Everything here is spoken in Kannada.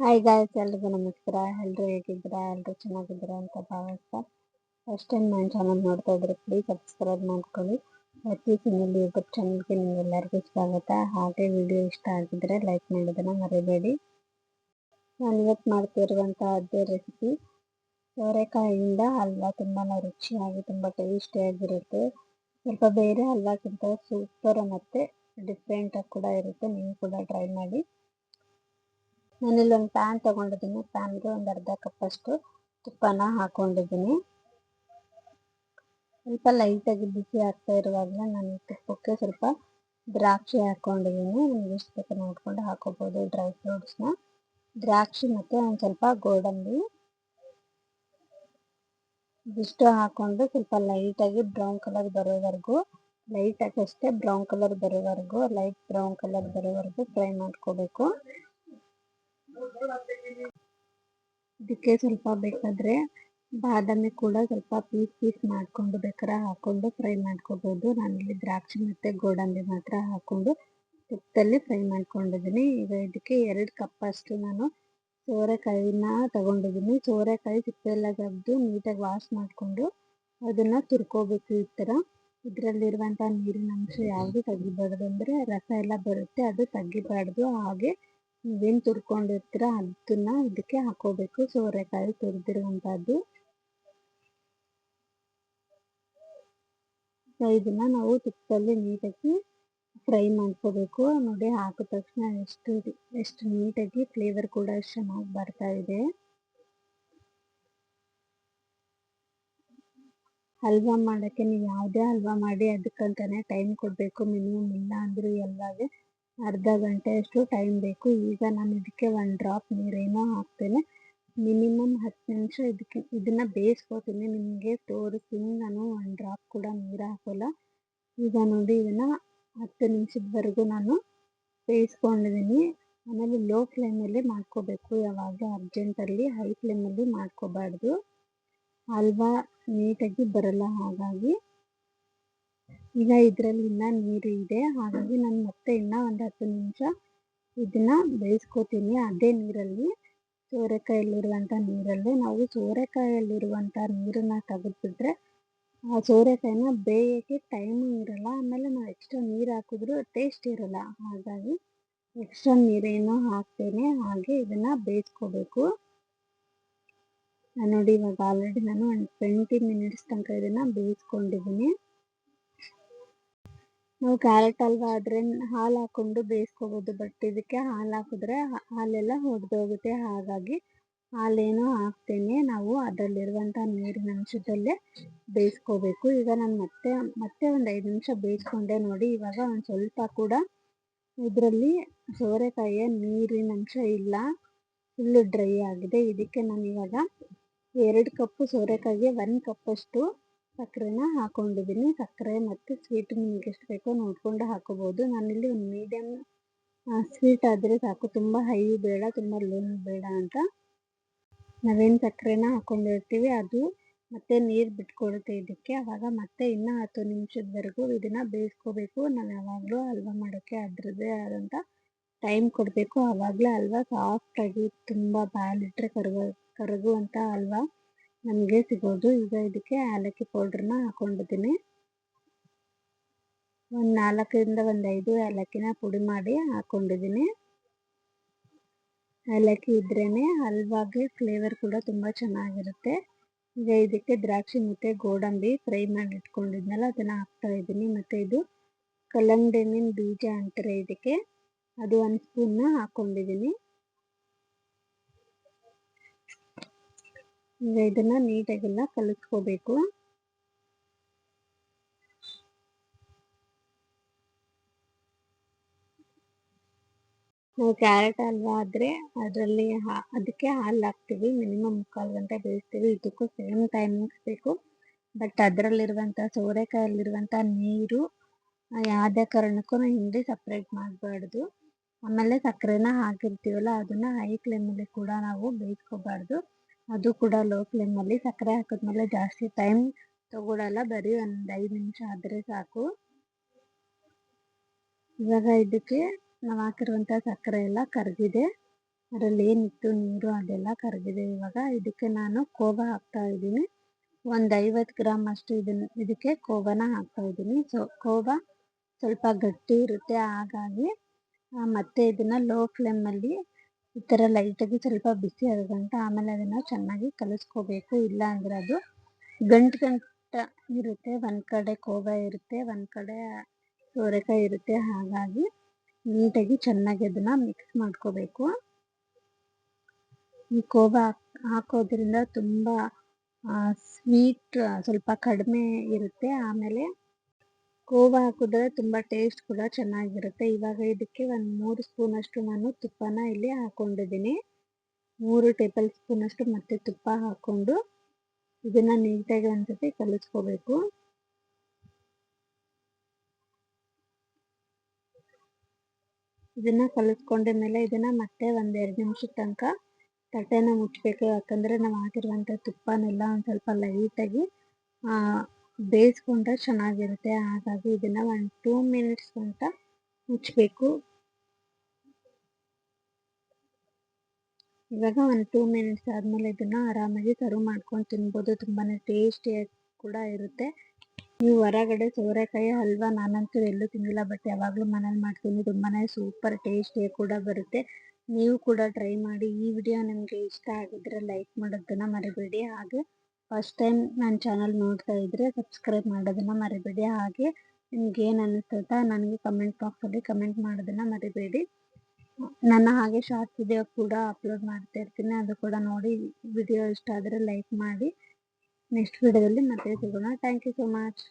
ಹಾಯ್ ಗಾಯ್ಸ್, ಎಲ್ರಿಗೂ ನಮಸ್ಕಾರ. ಎಲ್ಲರೂ ಹೇಗಿದ್ದೀರಾ? ಎಲ್ಲರೂ ಚೆನ್ನಾಗಿದ್ದೀರಾ ಅಂತ ಭಾವಿಸ್ತಾ, ಫಸ್ಟ್ ಟೈಮ್ ನನ್ನ ಚಾನಲ್ ನೋಡ್ತಾ ಇದ್ರೆ ಪ್ಲೀಸ್ ಸಬ್ಸ್ಕ್ರೈಬ್ ಮಾಡ್ಕೊಳ್ಳಿ. ಪ್ರತಿ ಸಿಂಗಲ್ ಯೂಟ್ಯೂಬ್ ಚಾನಲ್ಗೆ ನಿಮ್ಗೆಲ್ಲರಿಗೂ ಸ್ವಾಗತ. ಹಾಗೆ ವಿಡಿಯೋ ಇಷ್ಟ ಆಗಿದ್ರೆ ಲೈಕ್ ಮಾಡೋದನ್ನ ಮರಿಬೇಡಿ. ನಾನು ಇವತ್ತು ಮಾಡ್ತಿರುವಂಥ ಅದೇ ರೆಸಿಪಿ ಸೋರೆಕಾಯಿಯಿಂದ ಹಲ್ವಾ. ತುಂಬಾ ರುಚಿಯಾಗಿ ತುಂಬ ಟೇಸ್ಟಿಯಾಗಿರುತ್ತೆ. ಸ್ವಲ್ಪ ಬೇರೆ ಹಲ್ವಾಕ್ಕಿಂತ ಸೂಪರ್ ಮತ್ತು ಡಿಫ್ರೆಂಟಾಗಿ ಕೂಡ ಇರುತ್ತೆ. ನೀವು ಕೂಡ ಟ್ರೈ ಮಾಡಿ. ನಾನಿಲ್ಲಿ ಒಂದು ಪ್ಯಾನ್ ತಗೊಂಡಿದ್ದೀನಿ. ಪ್ಯಾನ್ಗೆ ಒಂದು ಅರ್ಧ ಕಪ್ಪಷ್ಟು ತುಪ್ಪನ ಹಾಕೊಂಡಿದ್ದೀನಿ. ಸ್ವಲ್ಪ ಲೈಟಾಗಿ ಬಿಸಿ ಆಗ್ತಾ ಇರುವಾಗಲೇ ನಾನು ತುಪ್ಪಕ್ಕೆ ಸ್ವಲ್ಪ ದ್ರಾಕ್ಷಿ ಹಾಕೊಂಡಿದ್ದೀನಿ. ನಿಮ್ಗೆ ಎಷ್ಟು ಬೇಕು ನೋಡ್ಕೊಂಡು ಹಾಕೋಬೋದು ಡ್ರೈ ಫ್ರೂಟ್ಸ್ನ. ದ್ರಾಕ್ಷಿ ಮತ್ತು ಒಂದು ಸ್ವಲ್ಪ ಗೋಡಂಬಿ ಇಷ್ಟು ಹಾಕೊಂಡು ಸ್ವಲ್ಪ ಲೈಟಾಗಿ ಬ್ರೌನ್ ಕಲರ್ ಬರೋವರೆಗೂ, ಲೈಟಾಗಿ ಅಷ್ಟೇ ಬ್ರೌನ್ ಕಲರ್ ಬರೋವರೆಗೂ, ಲೈಟ್ ಬ್ರೌನ್ ಕಲರ್ ಬರೋವರೆಗೂ ಫ್ರೈ ಮಾಡ್ಕೋಬೇಕು. ಇದಕ್ಕೆ ಸ್ವಲ್ಪ ಬೇಕಾದರೆ ಬಾದಾಮಿ ಕೂಡ ಸ್ವಲ್ಪ ಪೀಸ್ ಮಾಡಿಕೊಂಡು ಬೇಕಾದ್ರೆ ಹಾಕೊಂಡು ಫ್ರೈ ಮಾಡ್ಕೋಬೋದು. ನಾನಿಲ್ಲಿ ದ್ರಾಕ್ಷಿ ಮತ್ತು ಗೋಡಂಬಿ ಮಾತ್ರ ಹಾಕೊಂಡು ತುಪ್ಪದಲ್ಲಿ ಫ್ರೈ ಮಾಡ್ಕೊಂಡಿದ್ದೀನಿ. ಈಗ ಇದಕ್ಕೆ 2 ಕಪ್ಪಷ್ಟು ನಾನು ಸೋರೆಕಾಯಿನ ತಗೊಂಡಿದ್ದೀನಿ. ಸೋರೆಕಾಯಿ ಸಿಪ್ಪೆಲ್ಲ ತೆಗೆದು ನೀಟಾಗಿ ವಾಶ್ ಮಾಡಿಕೊಂಡು ಅದನ್ನು ತುರ್ಕೋಬೇಕು. ಈ ಥರ ಇದರಲ್ಲಿರುವಂಥ ನೀರಿನ ಅಂಶ ಯಾವುದು ತೆಗಿಬಾರ್ದು, ಅಂದರೆ ರಸ ಎಲ್ಲ ಬರುತ್ತೆ, ಅದು ತೆಗಿಬಾರ್ದು. ಹಾಗೆ ನೀವೇನು ತುರ್ಕೊಂಡಿರ್ತೀರ ಅದನ್ನ ಇದಕ್ಕೆ ಹಾಕೋಬೇಕು, ಸೋರೆಕಾಯಿ ತುರಿದಿರುವಂಥದ್ದು. ಇದನ್ನ ನಾವು ತುಪ್ಪದಲ್ಲಿ ನೀಟಾಗಿ ಫ್ರೈ ಮಾಡ್ಕೋಬೇಕು. ನೋಡಿ, ಹಾಕಿದ ತಕ್ಷಣ ಎಷ್ಟು ನೀಟಾಗಿ ಫ್ಲೇವರ್ ಕೂಡ ಎಷ್ಟು ಚೆನ್ನಾಗಿ ಬರ್ತಾ ಇದೆ. ಹಲ್ವಾ ಮಾಡೋಕ್ಕೆ ನೀವು ಯಾವುದೇ ಹಲ್ವಾ ಮಾಡಿ ಅದಕ್ಕಂತಾನೆ ಟೈಮ್ ಕೊಡಬೇಕು. ಮಿನಿಮಮ್ ಇಲ್ಲ ಅಂದರೂ ಎಲ್ಲವೇ ಅರ್ಧ ಗಂಟೆಯಷ್ಟು ಟೈಮ್ ಬೇಕು. ಈಗ ನಾನು ಇದಕ್ಕೆ 1 ಡ್ರಾಪ್ ನೀರೇನೋ ಹಾಕ್ತೇನೆ. ಮಿನಿಮಮ್ 10 ನಿಮಿಷ ಇದನ್ನು ಬೇಯಿಸ್ಕೋತೀನಿ. ನಿಮಗೆ ತೋರಿಸ್ತೀನಿ, ನಾನು 1 ಡ್ರಾಪ್ ಕೂಡ ನೀರು ಹಾಕೋಲ್ಲ. ಈಗ ನೋಡಿ, ಇದನ್ನು 10 ನಿಮಿಷದವರೆಗೂ ನಾನು ಬೇಯಿಸ್ಕೊಂಡಿದ್ದೀನಿ. ಆಮೇಲೆ ಲೋ ಫ್ಲೇಮಲ್ಲಿ ಮಾಡ್ಕೋಬೇಕು. ಯಾವಾಗ ಅರ್ಜೆಂಟಲ್ಲಿ ಹೈ ಫ್ಲೇಮಲ್ಲಿ ಮಾಡ್ಕೋಬಾರ್ದು, ಹಲ್ವಾ ನೀಟಾಗಿ ಬರಲ್ಲ. ಹಾಗಾಗಿ ಈಗ ಇದರಲ್ಲಿ ಇನ್ನೂ ನೀರು ಇದೆ, ಹಾಗಾಗಿ ನಾನು ಮತ್ತೆ ಇನ್ನೂ ಒಂದು 10 ನಿಮಿಷ ಇದನ್ನು ಬೇಯಿಸ್ಕೋತೀನಿ. ಅದೇ ನೀರಲ್ಲಿ, ಸೋರೆಕಾಯಲ್ಲಿರುವಂಥ ನೀರಲ್ಲೇ. ನಾವು ಸೋರೆಕಾಯಲ್ಲಿರುವಂಥ ನೀರನ್ನು ತೆಗೆದುಬಿಟ್ರೆ ಆ ಸೋರೆಕಾಯಿನ ಬೇಯೋಕ್ಕೆ ಟೈಮು ಇರಲ್ಲ. ಆಮೇಲೆ ನಾವು ಎಕ್ಸ್ಟ್ರಾ ನೀರು ಹಾಕಿದ್ರೂ ಟೇಸ್ಟ್ ಇರಲ್ಲ. ಹಾಗಾಗಿ ಎಕ್ಸ್ಟ್ರಾ ನೀರೇನು ಹಾಕ್ತೇನೆ, ಹಾಗೆ ಇದನ್ನು ಬೇಯಿಸ್ಕೋಬೇಕು. ನೋಡಿ, ಇವಾಗ ಆಲ್ರೆಡಿ ನಾನು ಒಂದು 20 ಮಿನಿಟ್ಸ್ ತನಕ ಇದನ್ನು ಬೇಯಿಸ್ಕೊಂಡಿದ್ದೀನಿ. ನಾವು ಕ್ಯಾರೆಟ್ ಹಲ್ವಾ ಆದರೆ ಹಾಲು ಹಾಕ್ಕೊಂಡು ಬೇಯಿಸ್ಕೋಬೋದು, ಬಟ್ ಇದಕ್ಕೆ ಹಾಲು ಹಾಕಿದ್ರೆ ಹಾಲೆಲ್ಲ ಒಡೆದೋಗುತ್ತೆ. ಹಾಗಾಗಿ ಹಾಲೇನೋ ಹಾಕ್ತೇನೆ, ನಾವು ಅದರಲ್ಲಿರುವಂಥ ನೀರಿನ ಅಂಶದಲ್ಲೇ ಬೇಯಿಸ್ಕೋಬೇಕು. ಈಗ ನಾನು ಮತ್ತೆ ಒಂದು 5 ನಿಮಿಷ ಬೇಯಿಸ್ಕೊಂಡೆ. ನೋಡಿ, ಇವಾಗ ಒಂದು ಸ್ವಲ್ಪ ಕೂಡ ಇದರಲ್ಲಿ ಸೋರೆಕಾಯಿಯ ನೀರಿನ ಅಂಶ ಇಲ್ಲ, ಫುಲ್ಲು ಡ್ರೈ ಆಗಿದೆ. ಇದಕ್ಕೆ ನಾನು ಇವಾಗ 2 ಕಪ್ಪು ಸೋರೆಕಾಯಿಗೆ 1 ಕಪ್ಪಷ್ಟು ಸಕ್ಕರೆನ ಹಾಕೊಂಡಿದ್ದೀನಿ. ಸಕ್ಕರೆ ಮತ್ತು ಸ್ವೀಟ್ ನಿಮ್ಗೆ ಎಷ್ಟು ಬೇಕೋ ನೋಡಿಕೊಂಡು ಹಾಕೋಬೋದು. ನಾನಿಲ್ಲಿ ಒಂದು ಮೀಡಿಯಮ್ ಸ್ವೀಟ್ ಆದರೆ ಸಾಕು, ತುಂಬ ಹೈ ಬೇಡ, ತುಂಬ ಲೋ ಬೇಡ ಅಂತ. ನಾವೇನು ಸಕ್ಕರೆನ ಹಾಕೊಂಡಿರ್ತೀವಿ ಅದು ಮತ್ತೆ ನೀರು ಬಿಟ್ಕೊಡುತ್ತೆ ಇದಕ್ಕೆ. ಆವಾಗ ಮತ್ತೆ ಇನ್ನೂ 10 ನಿಮಿಷದವರೆಗೂ ಇದನ್ನು ಬೇಯಿಸ್ಕೋಬೇಕು. ನಾವು ಯಾವಾಗಲೂ ಹಲ್ವಾ ಮಾಡೋಕ್ಕೆ ಅದರದ್ದೇ ಆದಂಥ ಟೈಮ್ ಕೊಡಬೇಕು. ಆವಾಗಲೇ ಹಲ್ವಾ ಸಾಫ್ಟಾಗಿ ತುಂಬ ಬಾಯಲ್ಲಿಟ್ಟರೆ ಕರಗುವಂಥ ಹಲ್ವಾ ನಮಗೆ ಸಿಗೋದು. ಈಗ ಇದಕ್ಕೆ ಏಲಕ್ಕಿ ಪೌಡ್ರನ್ನ ಹಾಕೊಂಡಿದ್ದೀನಿ. ಒಂದು 4ರಿಂದ 5 ಏಲಕ್ಕಿನ ಪುಡಿ ಮಾಡಿ ಹಾಕೊಂಡಿದ್ದೀನಿ. ಏಲಕ್ಕಿ ಇದ್ರೇ ಹಲ್ವಾಗೆ ಫ್ಲೇವರ್ ಕೂಡ ತುಂಬ ಚೆನ್ನಾಗಿರುತ್ತೆ. ಈಗ ಇದಕ್ಕೆ ದ್ರಾಕ್ಷಿ ಮತ್ತು ಗೋಡಂಬಿ ಫ್ರೈ ಮಾಡಿ ಇಟ್ಕೊಂಡಿದ್ನಲ್ಲ ಅದನ್ನು ಹಾಕ್ತಾ ಇದ್ದೀನಿ. ಮತ್ತು ಇದು ಕಲ್ಲಂಗಡಿ ಹಣ್ಣಿನ ಬೀಜ ಅಂತಾರೆ ಇದಕ್ಕೆ, ಅದು 1 ಸ್ಪೂನ್ನ ಹಾಕೊಂಡಿದ್ದೀನಿ. ಈಗ ಇದನ್ನು ನೀಟಾಗೆಲ್ಲ ಕಲಿಸ್ಕೋಬೇಕು. ನಾವು ಕ್ಯಾರೆಟ್ ಹಲ್ವಾ ಆದರೆ ಅದರಲ್ಲಿ ಅದಕ್ಕೆ ಹಾಲು ಹಾಕ್ತೀವಿ. ಮಿನಿಮಮ್ 3/4 ಗಂಟೆ ಬೇಯಿಸ್ತೀವಿ. ಇದಕ್ಕೂ ಸೇಮ್ ಟೈಮಿಂಗ್ಸ್ ಬೇಕು, ಬಟ್ ಅದರಲ್ಲಿರುವಂಥ ಸೋರೆಕಾಯಲ್ಲಿರುವಂಥ ನೀರು ಯಾವುದೇ ಕಾರಣಕ್ಕೂ ಹಿಂಡಿ ಸಪ್ರೇಟ್ ಮಾಡಬಾರ್ದು. ಆಮೇಲೆ ಸಕ್ಕರೆನ ಹಾಕಿರ್ತೀವಲ್ಲ ಅದನ್ನು ಹೈ ಫ್ಲೇಮಲ್ಲಿ ಕೂಡ ನಾವು ಬೇಯಿಸ್ಕೋಬಾರ್ದು, ಅದು ಕೂಡ ಲೋ ಫ್ಲೇಮಲ್ಲಿ. ಸಕ್ಕರೆ ಹಾಕಿದ್ಮೇಲೆ ಜಾಸ್ತಿ ಟೈಮ್ ತಗೊಳ್ಳಲ್ಲ, ಬರೀ ಒಂದು 5 ನಿಮಿಷ ಆದರೆ ಸಾಕು. ಇವಾಗ ಇದಕ್ಕೆ ನಾವು ಹಾಕಿರುವಂಥ ಸಕ್ಕರೆ ಎಲ್ಲ ಕರಗಿದೆ. ಅದರಲ್ಲಿ ಏನಿತ್ತು ನೀರು ಅದೆಲ್ಲ ಕರಗಿದೆ. ಇವಾಗ ಇದಕ್ಕೆ ನಾನು ಕೋವಾ ಹಾಕ್ತಾ ಇದ್ದೀನಿ. ಒಂದು 50 ಗ್ರಾಮ್ ಅಷ್ಟು ಇದಕ್ಕೆ ಕೋವಾನ ಹಾಕ್ತಾ ಇದ್ದೀನಿ. ಕೋವಾ ಸ್ವಲ್ಪ ಗಟ್ಟಿ ಇರುತ್ತೆ, ಹಾಗಾಗಿ ಮತ್ತೆ ಇದನ್ನ ಲೋ ಫ್ಲೇಮಲ್ಲಿ ಈ ಥರ ಲೈಟಾಗಿ ಸ್ವಲ್ಪ ಬಿಸಿ ಆಗೋಗಂಟ ಆಮೇಲೆ ಅದನ್ನು ಚೆನ್ನಾಗಿ ಕಲಿಸ್ಕೋಬೇಕು. ಇಲ್ಲ ಅಂದರೆ ಅದು ಗಂಟು ಇರುತ್ತೆ. ಒಂದು ಕಡೆ ಕೋವಾ ಇರುತ್ತೆ, ಒಂದು ಕಡೆ ಸೋರೆಕಾಯಿ ಇರುತ್ತೆ. ಹಾಗಾಗಿ ನೀಟಾಗಿ ಚೆನ್ನಾಗಿ ಅದನ್ನು ಮಿಕ್ಸ್ ಮಾಡ್ಕೋಬೇಕು. ಈ ಕೋವಾ ಹಾಕೋದ್ರಿಂದ ತುಂಬ ಸ್ವೀಟ್ ಸ್ವಲ್ಪ ಕಡಿಮೆ ಇರುತ್ತೆ. ಆಮೇಲೆ ಕೋವಾ ಹಾಕಿದ್ರೆ ತುಂಬ ಟೇಸ್ಟ್ ಕೂಡ ಚೆನ್ನಾಗಿರುತ್ತೆ. ಇವಾಗ ಇದಕ್ಕೆ ಒಂದು 3 ಸ್ಪೂನಷ್ಟು ನಾನು ತುಪ್ಪನ ಇಲ್ಲಿ ಹಾಕೊಂಡಿದ್ದೀನಿ. 3 ಟೇಬಲ್ ಸ್ಪೂನಷ್ಟು ಮತ್ತೆ ತುಪ್ಪ ಹಾಕ್ಕೊಂಡು ಇದನ್ನು ನೀಟಾಗಿ ಒಂದ್ಸತಿ ಕಲಿಸ್ಕೋಬೇಕು. ಇದನ್ನು ಕಲಿಸ್ಕೊಂಡ ಮೇಲೆ ಇದನ್ನು ಮತ್ತೆ 1-2 ನಿಮಿಷದ ತನಕ ತಟ್ಟೆನ ಮುಚ್ಚಬೇಕು. ಯಾಕಂದರೆ ನಾವು ಹಾಕಿರುವಂಥ ತುಪ್ಪನೆಲ್ಲ ಒಂದು ಸ್ವಲ್ಪ ಲೈಟಾಗಿ ಬೇಯಿಸ್ಕೊಂಡ್ರೆ ಚೆನ್ನಾಗಿರುತ್ತೆ. ಹಾಗಾಗಿ ಇದನ್ನು 1-2 ಮಿನಿಟ್ಸ್ ಅಂತ ಮುಚ್ಚಬೇಕು. ಇವಾಗ 1-2 ಮಿನಿಟ್ಸ್ ಆದಮೇಲೆ ಇದನ್ನು ಆರಾಮಾಗಿ ಸರ್ವ್ ಮಾಡ್ಕೊಂಡು ತಿನ್ಬೋದು. ತುಂಬಾ ಟೇಸ್ಟಿಯಾಗಿ ಕೂಡ ಇರುತ್ತೆ. ನೀವು ಹೊರಗಡೆ ಸೋರೆಕಾಯಿ ಹಲ್ವಾ ನಾನಂತೂ ಎಲ್ಲೂ ತಿಂದಿಲ್ಲ, ಬಟ್ ಯಾವಾಗಲೂ ಮನೇಲಿ ಮಾಡ್ತೀನಿ. ತುಂಬಾ ಸೂಪರ್ ಟೇಸ್ಟಿಯಾಗಿ ಕೂಡ ಬರುತ್ತೆ. ನೀವು ಕೂಡ ಟ್ರೈ ಮಾಡಿ. ಈ ವಿಡಿಯೋ ನಿಮಗೆ ಇಷ್ಟ ಆಗಿದ್ರೆ ಲೈಕ್ ಮಾಡೋದನ್ನು ಮರಿಬೇಡಿ. ಹಾಗೆ ಫಸ್ಟ್ ಟೈಮ್ ನನ್ನ ಚಾನಲ್ ನೋಡ್ತಾ ಇದ್ದರೆ ಸಬ್ಸ್ಕ್ರೈಬ್ ಮಾಡೋದನ್ನು ಮರಿಬೇಡಿ. ಹಾಗೆ ನಿಮ್ಗೆ ಏನು ಅನ್ನಿಸ್ತಂತ ನನಗೆ ಕಮೆಂಟ್ ಬಾಕ್ಸಲ್ಲಿ ಕಮೆಂಟ್ ಮಾಡೋದನ್ನು ಮರಿಬೇಡಿ. ನನ್ನ ಹಾಗೆ ಶಾರ್ಟ್ ವಿಡಿಯೋ ಕೂಡ ಅಪ್ಲೋಡ್ ಮಾಡ್ತಾ ಇರ್ತೀನಿ, ಅದು ಕೂಡ ನೋಡಿ. ವಿಡಿಯೋ ಇಷ್ಟ ಆದರೆ ಲೈಕ್ ಮಾಡಿ. ನೆಕ್ಸ್ಟ್ ವಿಡಿಯೋದಲ್ಲಿ ಮತ್ತೆ ಸಿಗೋಣ. Thank you so much.